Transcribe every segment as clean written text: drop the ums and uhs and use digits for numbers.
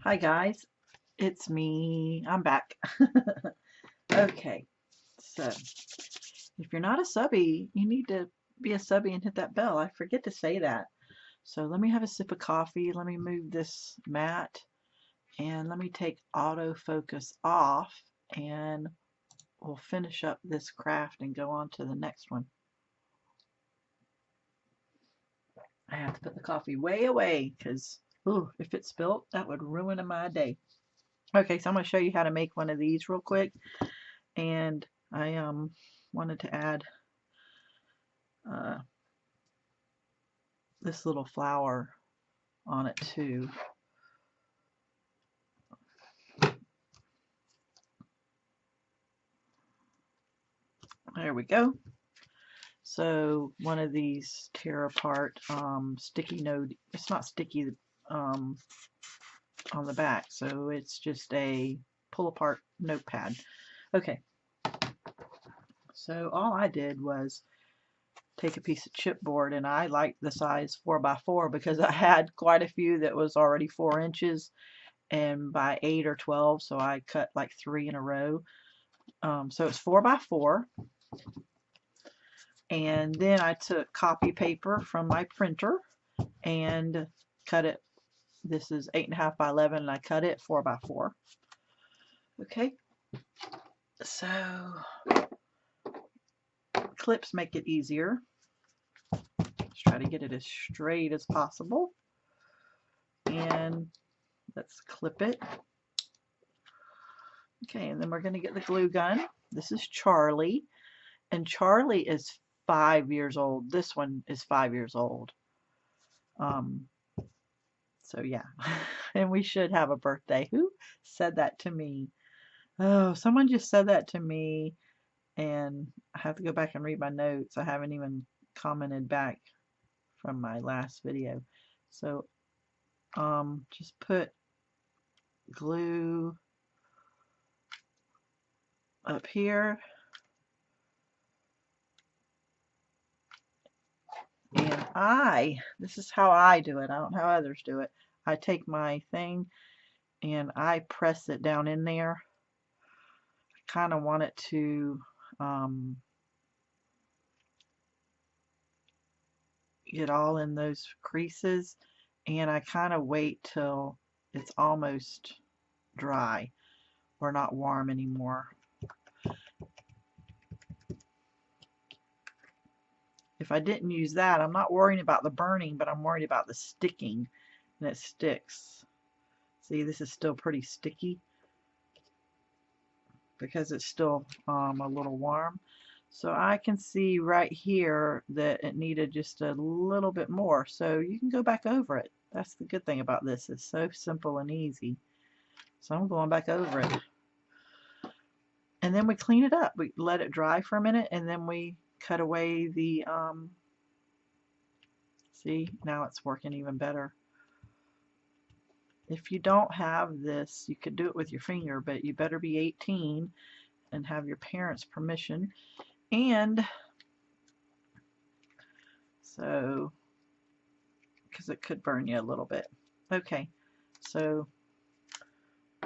Hi guys, it's me. I'm back. Okay, so if you're not a subby, you need to be a subby and hit that bell. I forget to say that. So let me have a sip of coffee. Let me move this mat and let me take autofocus off and we'll finish up this craft and go on to the next one. I have to put the coffee way away because if it spilt, that would ruin my day. Okay, so I'm going to show you how to make one of these real quick. And I wanted to add uh, this little flower on it too. There we go. So one of these tear apart sticky note. It's not sticky on the back, so it's just a pull apart notepad. Okay, so all I did was take a piece of chipboard, and I liked the size 4x4 because I had quite a few that was already 4 inches and by 8 or 12, so I cut like 3 in a row. So it's 4x4, and then I took copy paper from my printer and cut it. This is 8.5 by 11, and I cut it 4x4. Okay, so clips make it easier. Let's try to get it as straight as possible, and let's clip it. Okay, and then we're going to get the glue gun. This is Charlie, and Charlie is 5 years old. This one is 5 years old. So yeah, and we should have a birthday. Who said that to me? Oh, someone just said that to me, and I have to go back and read my notes. I haven't even commented back from my last video. So just put glue up here, and this is how I do it. I don't know how others do it. I take my thing and I press it down in there. I kind of want it to get all in those creases, and I kind of wait till it's almost dry or not warm anymore. If I didn't use that, I'm not worrying about the burning, but I'm worried about the sticking, and it sticks. See, this is still pretty sticky because it's still a little warm. So I can see right here that it needed just a little bit more. So you can go back over it. That's the good thing about this. It's so simple and easy. So I'm going back over it. And then we clean it up. We let it dry for a minute, and then we cut away the, see, now it's working even better. If you don't have this, you could do it with your finger, but you better be 18 and have your parents' permission. And so, because it could burn you a little bit. Okay, so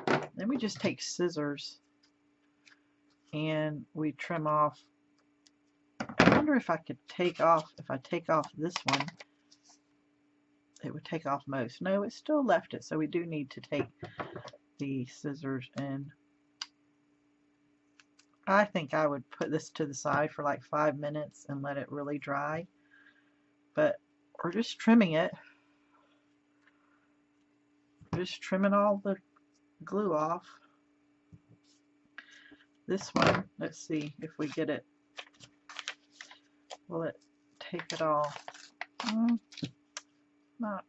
then we just take scissors and we trim off. I wonder if I could take off, if I take off this one, it would take off most. No, it still left it, so we do need to take the scissors in. I think I would put this to the side for like 5 minutes and let it really dry. But we're just trimming it. Just trimming all the glue off. This one, let's see if we get it. Will it take it all? Not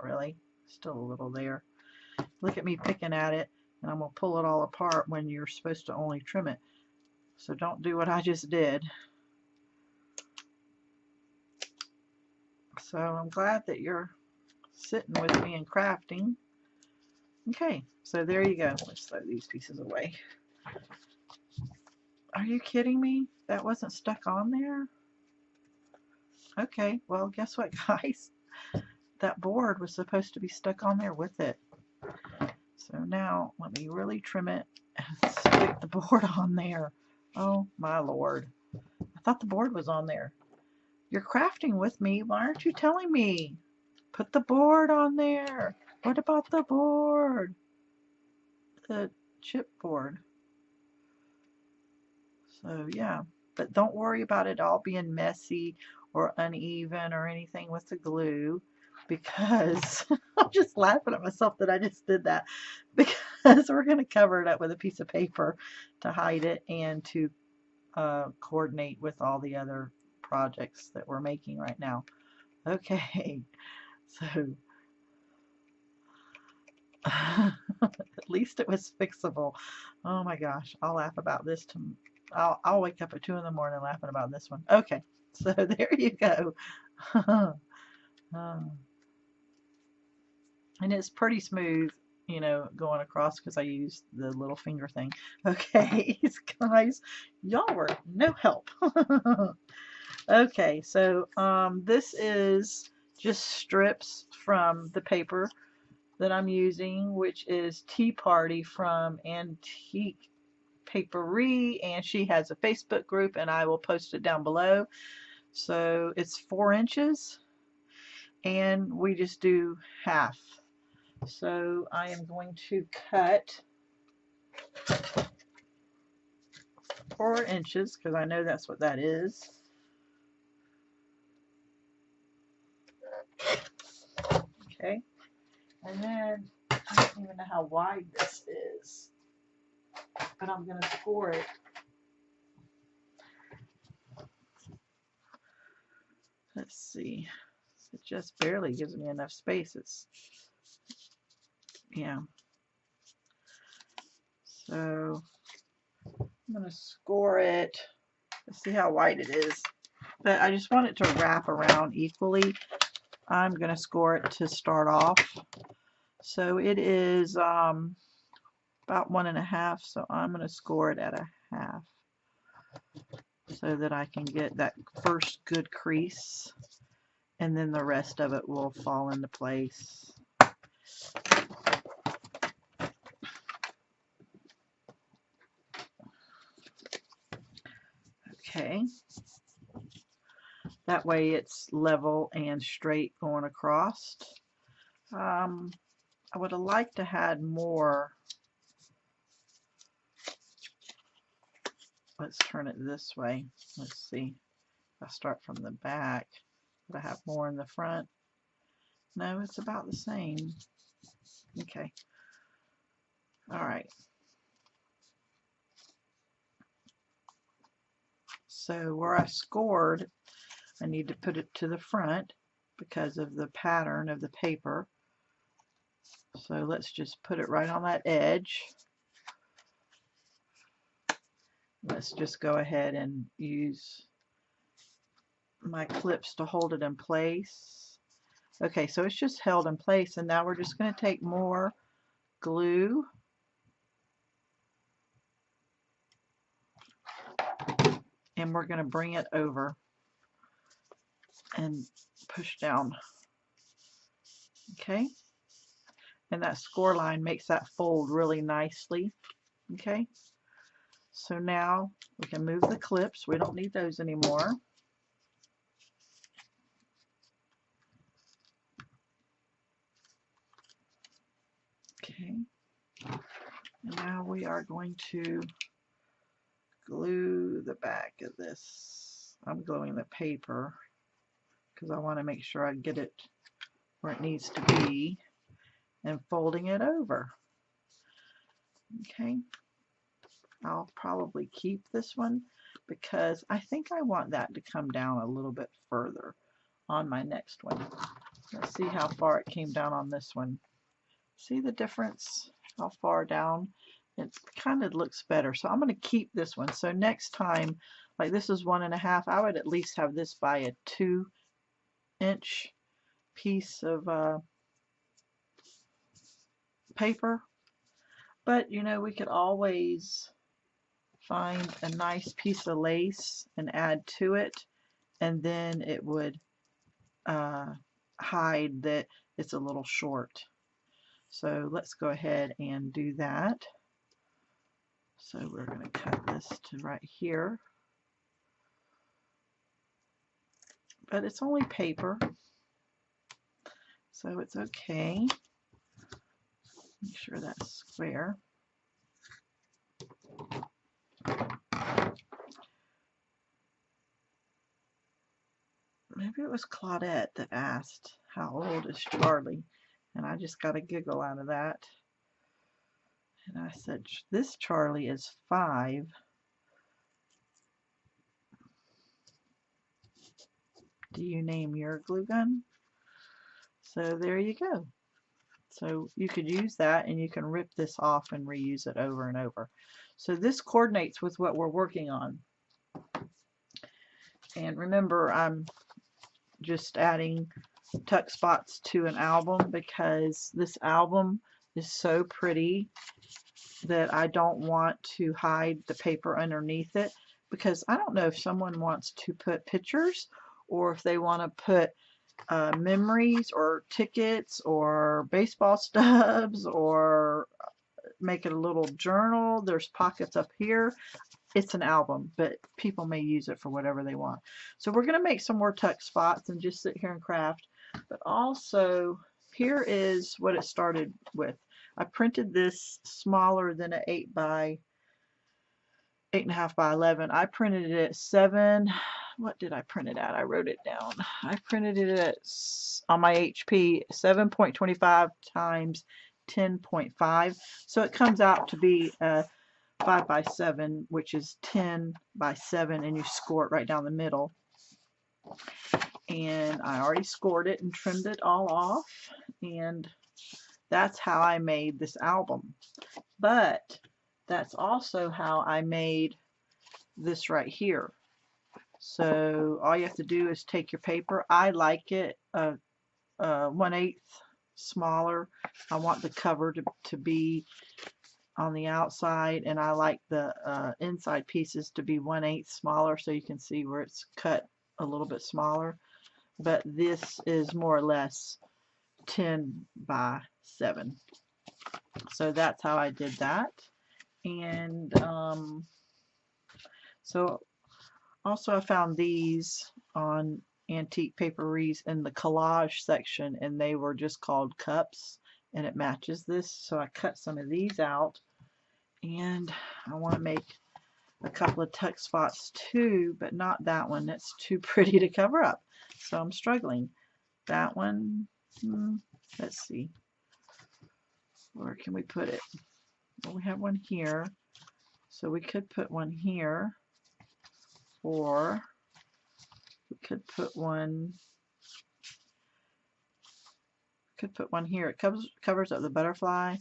really. Still a little there. Look at me picking at it, and I'm going to pull it all apart when you're supposed to only trim it. So don't do what I just did. So I'm glad that you're sitting with me and crafting. Okay, so there you go. Let's throw these pieces away. Are you kidding me? That wasn't stuck on there? Okay, well, guess what, guys? that board was supposed to be stuck on there with it. So now let me really trim it and stick the board on there. Oh my Lord. I thought the board was on there. You're crafting with me. Why aren't you telling me? Put the board on there. What about the board? The chipboard. So yeah, but don't worry about it all being messy or uneven or anything with the glue, because I'm just laughing at myself that I just did that, because we're going to cover it up with a piece of paper to hide it and to coordinate with all the other projects that we're making right now. Okay, so at least it was fixable. Oh my gosh, I'll laugh about this. I'll wake up at 2 in the morning laughing about this one. Okay, so there you go. And it's pretty smooth, you know, going across because I used the little finger thing. Okay, guys, y'all were no help. Okay, so this is just strips from the paper that I'm using, which is Tea Party from Antique Papery, and she has a Facebook group, and I will post it down below. So it's 4 inches, and we just do half. So I am going to cut 4 inches because I know that's what that is. Okay, and then I don't even know how wide this is, but I'm going to score it. Let's see. It just barely gives me enough space. It's, yeah. So I'm going to score it. Let's see how wide it is. But I just want it to wrap around equally. I'm going to score it to start off. So it is about 1.5. So I'm going to score it at 1/2 so that I can get that first good crease. And then the rest of it will fall into place. Okay. That way it's level and straight going across. I would have liked to had more. Let's turn it this way. Let's see. If I start from the back, would I have more in the front? No, it's about the same. Okay. All right. So where I scored, I need to put it to the front because of the pattern of the paper. So let's just put it right on that edge. Let's just go ahead and use my clips to hold it in place. Okay, so it's just held in place, and now we're just going to take more glue and we're going to bring it over and push down. Okay, and that score line makes that fold really nicely. Okay, so now we can move the clips. We don't need those anymore. Okay, and now we are going to glue the back of this. I'm gluing the paper because I want to make sure I get it where it needs to be, and folding it over. Okay, I'll probably keep this one because I think I want that to come down a little bit further on my next one. Let's see how far it came down on this one. See the difference? How far down? It kind of looks better. So I'm going to keep this one. So next time, like this is 1.5, I would at least have this by a 2-inch piece of paper. But you know, we could always find a nice piece of lace and add to it, and then it would hide that it's a little short. So let's go ahead and do that. So we're going to cut this to right here. But it's only paper, so it's okay. Make sure that's square. Maybe it was Claudette that asked, how old is Charlie? And I just got a giggle out of that. And I said, this Charlie is 5. Do you name your glue gun? So there you go. So you could use that, and you can rip this off and reuse it over and over. So this coordinates with what we're working on. And remember, I'm just adding tuck spots to an album because this album is so pretty that I don't want to hide the paper underneath it, because I don't know if someone wants to put pictures or if they want to put memories or tickets or baseball stubs or make it a little journal. There's pockets up here. It's an album, but people may use it for whatever they want. So we're going to make some more tuck spots and just sit here and craft. But also, here is what it started with. I printed this smaller than an 8.5 by 11. I printed it at 7. What did I print it at? I wrote it down. I printed it at, on my HP, 7.25 times 10.5. So it comes out to be a 5 by 7, which is 10 by 7, and you score it right down the middle. And I already scored it and trimmed it all off, and that's how I made this album. But that's also how I made this right here. So all you have to do is take your paper. I like it 1/8 smaller. I want the cover to be on the outside, and I like the inside pieces to be 1/8 smaller, so you can see where it's cut a little bit smaller. But this is more or less 10 by 7. So that's how I did that. And so also I found these on Antique Paperies in the collage section, and they were just called cups, and it matches this. So I cut some of these out, and I want to make a couple of tuck spots too, but not that one. That's too pretty to cover up, so I'm struggling. That one, let's see, where can we put it? Well, we have one here, so we could put one here, or we could put one here. It covers up the butterfly,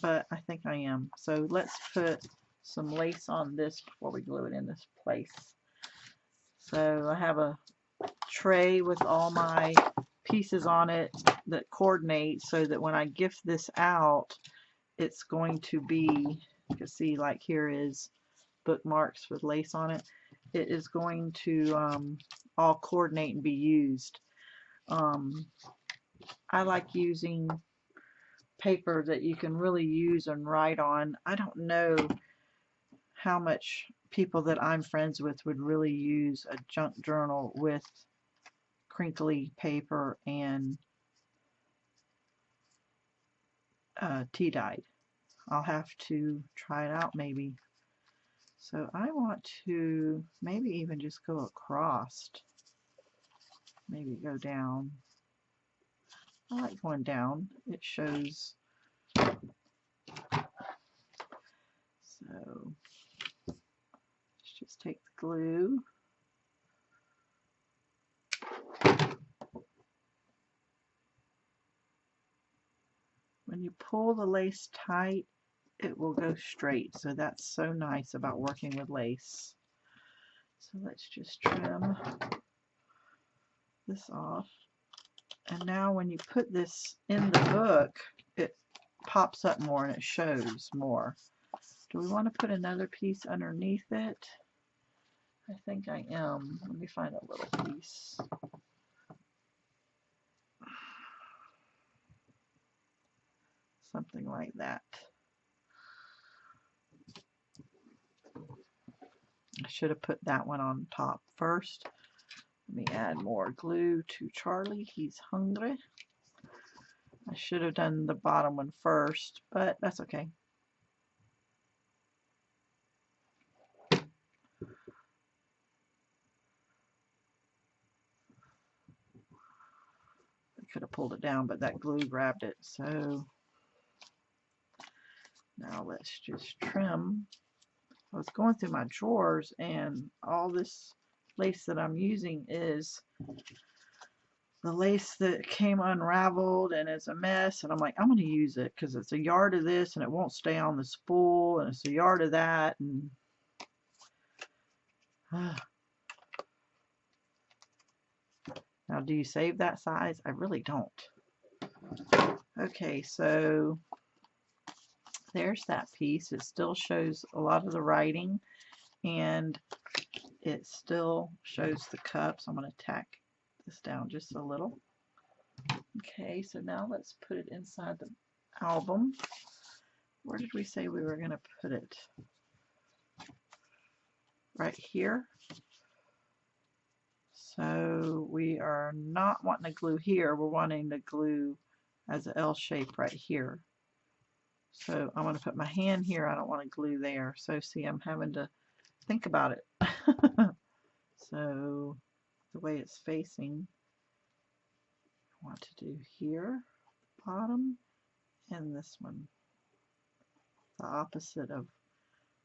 but I think I am. So let's put some lace on this before we glue it in this place. So I have a tray with all my pieces on it that coordinate, so that when I gift this out, it's going to be, you can see like here is bookmarks with lace on it. It is going to all coordinate and be used. I like using paper that you can really use and write on. I don't know how much people that I'm friends with would really use a junk journal with crinkly paper and tea dyed. I'll have to try it out maybe. So I want to maybe even just go across. Maybe go down. I like going down. It shows. So let's just take the glue. When you pull the lace tight, it will go straight. So that's so nice about working with lace. So let's just trim this off. And now when you put this in the book, it pops up more and it shows more. Do we want to put another piece underneath it? I think I am. Let me find a little piece. something like that. I should have put that one on top first. Let me add more glue to Charlie. He's hungry. I should have done the bottom one first, but that's okay. I could have pulled it down, but that glue grabbed it. So now let's just trim. I was going through my drawers, and all this lace that I'm using is the lace that came unraveled and it's a mess, and I'm like, I'm going to use it because it's a yard of this and it won't stay on the spool, and it's a yard of that, and now do you save that size? I really don't. Okay, so there's that piece. It still shows a lot of the writing, and it still shows the cups. I'm going to tack this down just a little. Okay, so now let's put it inside the album. Where did we say we were going to put it? Right here. So we are not wanting to glue here. We're wanting to glue as an L shape right here. So I'm going to put my hand here. I don't want to glue there. So see, I'm having to think about it. So the way it's facing, I want to do here, bottom, and this one. The opposite of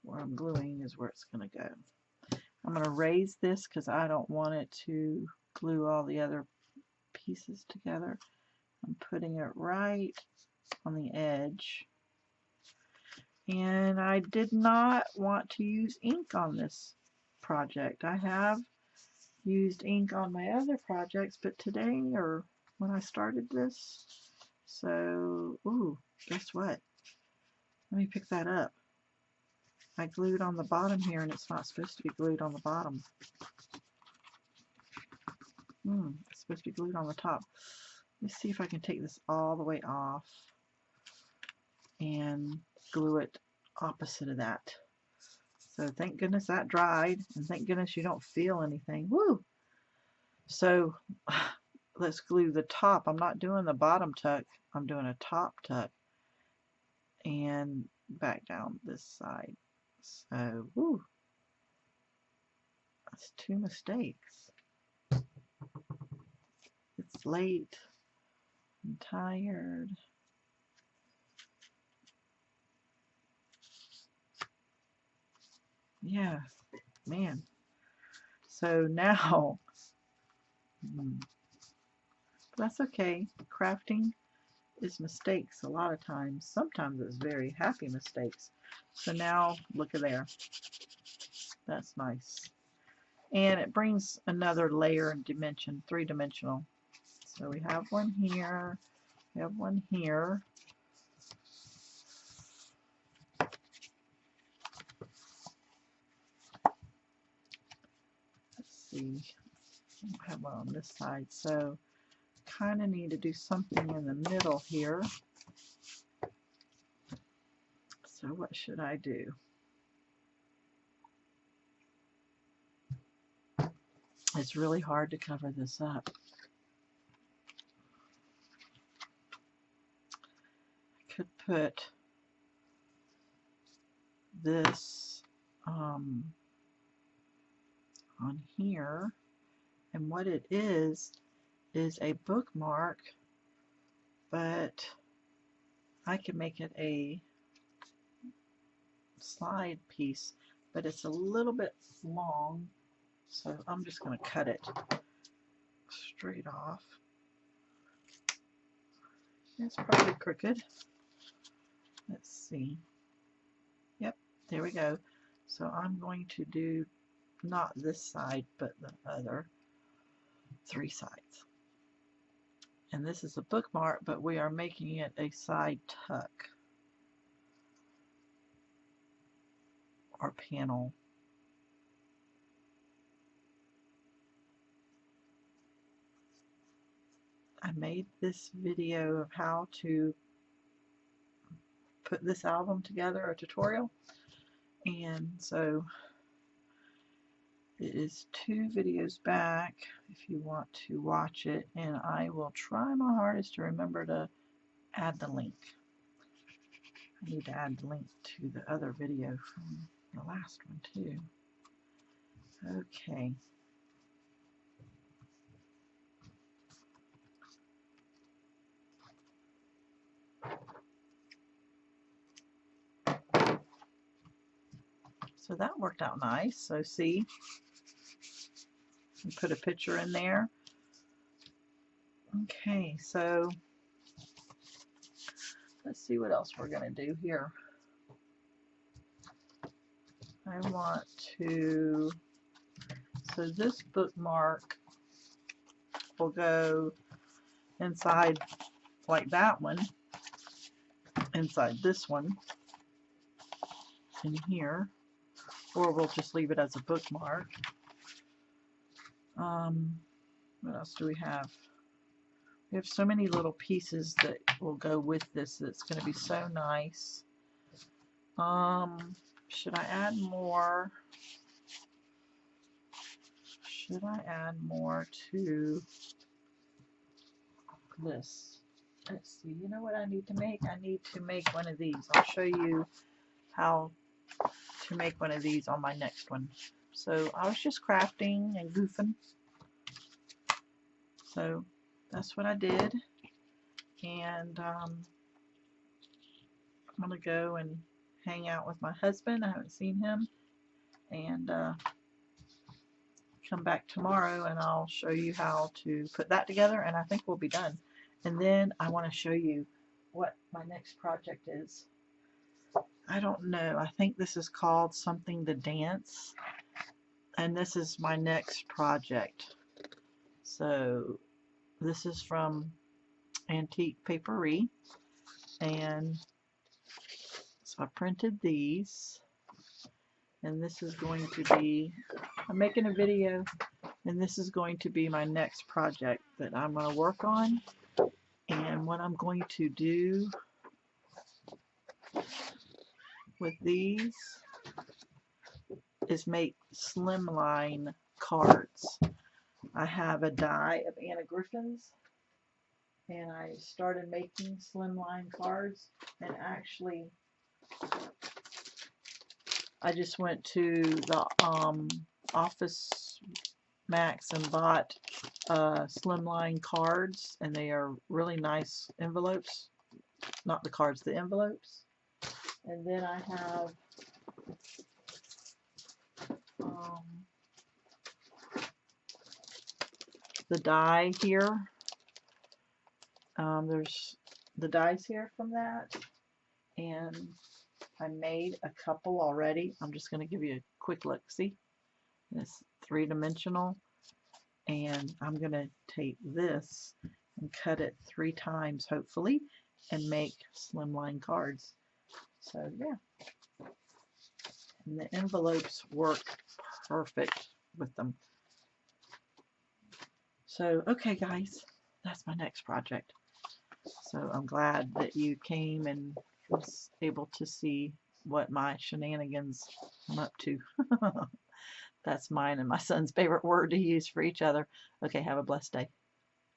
where I'm gluing is where it's going to go. I'm going to raise this because I don't want it to glue all the other pieces together. I'm putting it right on the edge. And I did not want to use ink on this project. I have used ink on my other projects, but today, or when I started this, so, ooh, guess what? Let me pick that up. I glued on the bottom here, and it's not supposed to be glued on the bottom. It's supposed to be glued on the top. Let's see if I can take this all the way off and glue it opposite of that. So thank goodness that dried, and thank goodness you don't feel anything. Woo! So let's glue the top. I'm not doing the bottom tuck. I'm doing a top tuck and back down this side. So, woo! That's 2 mistakes. It's late. I'm tired. Yeah, man. So now, that's okay. Crafting is mistakes a lot of times. Sometimes it's very happy mistakes. So now, look at there. That's nice. And it brings another layer and dimension, 3-dimensional. So we have one here, we have one here. Let's see, I don't have one on this side, so kind of need to do something in the middle here. So what should I do? It's really hard to cover this up. I could put this on here, and what it is a bookmark, but I can make it a slide piece, but it's a little bit long, so I'm just going to cut it straight off. It's probably crooked. Let's see. Yep, there we go. So I'm going to do not this side, but the other 3 sides. And this is a bookmark, but we are making it a side tuck or panel. I made this video of how to put this album together, a tutorial. And so it is 2 videos back if you want to watch it, and I will try my hardest to remember to add the link. I need to add the link to the other video from the last one too. Okay. So that worked out nice. So see, you put a picture in there. Okay, so let's see what else we're going to do here. I want to, so this bookmark will go inside like that one, inside this one in here, or we'll just leave it as a bookmark. What else do we have? We have so many little pieces that will go with this that's going to be so nice. Should I add more? Should I add more to this? Let's see. You know what I need to make? I need to make one of these. I'll show you how to make one of these on my next one. So I was just crafting and goofing. So that's what I did. And I'm going to go and hang out with my husband. I haven't seen him. And come back tomorrow and I'll show you how to put that together, and I think we'll be done. And then I want to show you what my next project is. I don't know. I think this is called Something to Dance. And this is my next project. So this is from Antique Papery. And so I printed these. And this is going to be, I'm making a video, and this is going to be my next project that I'm going to work on. And what I'm going to do with these is make slimline cards. I have a die of Anna Griffin's, and I started making slimline cards, and actually I just went to the Office Max and bought slimline cards, and they are really nice envelopes. Not the cards, the envelopes. And then I have the die here. There's the dies here from that, and I made a couple already. I'm just going to give you a quick look. See, it's 3-dimensional, and I'm going to take this and cut it 3 times, hopefully, and make slimline cards. So yeah, and the envelopes work perfect with them. So okay guys, that's my next project. So I'm glad that you came and was able to see what my shenanigans I'm up to. That's mine and my son's favorite word to use for each other. Okay, have a blessed day.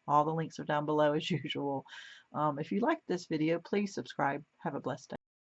All the links are down below as usual. If you liked this video, please subscribe. Have a blessed day.